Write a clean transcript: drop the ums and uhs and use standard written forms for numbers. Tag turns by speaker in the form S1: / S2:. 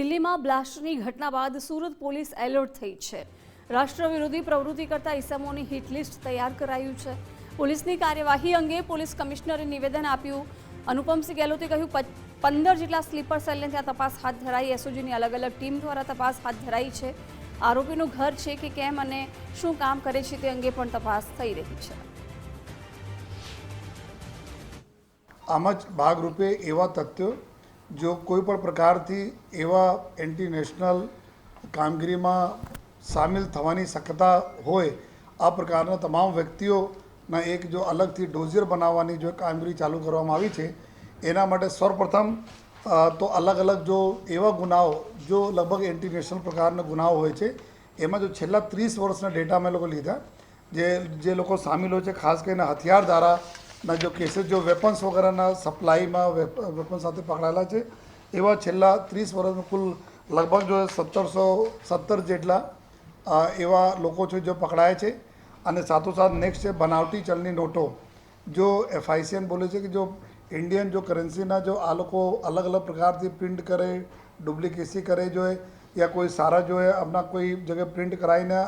S1: દિલ્હીમાં બ્લાસ્ટની ઘટના બાદ સુરત પોલીસ એલર્ટ થઈ છે। રાષ્ટ્રવિરોધી પ્રવૃત્તિ કરતા ઇસમોની હિટ લિસ્ટ તૈયાર કરાયું છે। પોલીસની કાર્યવાહી અંગે પોલીસ કમિશનરે નિવેદન આપ્યું। અનુપમસિંહ ગેહલોતે કહ્યું 15 જેટલા સ્લીપર સેલને ત્યાં તપાસ હાથ ધરાઈ। એસઓજીની અલગ અલગ ટીમ દ્વારા તપાસ હાથ ધરાઈ છે। આરોપીનું ઘર છે કે કેમ અને શું કામ કરે છે તે અંગે પણ તપાસ થઈ રહી છે।
S2: આમ જ ભાગરૂપે એવા તથ્યો જો કોઈપણ પ્રકારથી એવા એન્ટી નેશનલ કામગીરીમાં સામેલ થવાની શક્યતા હોય આ પ્રકારના તમામ વ્યક્તિઓના એક જો અલગથી ડોઝિયર બનાવવાની જો કામગીરી ચાલુ કરવામાં આવી છે। એના માટે સર્વપ્રથમ તો અલગ અલગ જો એવા ગુનાઓ જો લગભગ એન્ટી નેશનલ પ્રકારના ગુનાઓ હોય છે એમાં જો છેલ્લા 30 વર્ષના ડેટા અમે લોકો લીધા જે લોકો સામેલ હોય છે ખાસ કરીને હથિયાર ધારાના જો કેસીસ જો વેપન્સ વગેરેના સપ્લાયમાં વેપન સાથે પકડાયેલા છે એવા છેલ્લા 30 વર્ષમાં કુલ લગભગ જો 1717 જેટલા એવા લોકો છે જો પકડાય છે। અને સાથોસાથ નેક્સ્ટ છે બનાવટી ચલણી નોટો જો FICN બોલે છે કે જો ઇન્ડિયન જો કરન્સીના જો આ લોકો અલગ અલગ પ્રકારથી પ્રિન્ટ કરે ડુપ્લિકેસી કરે જો या कोई सारा जो है अपना कोई जगह प्रिंट कराई ना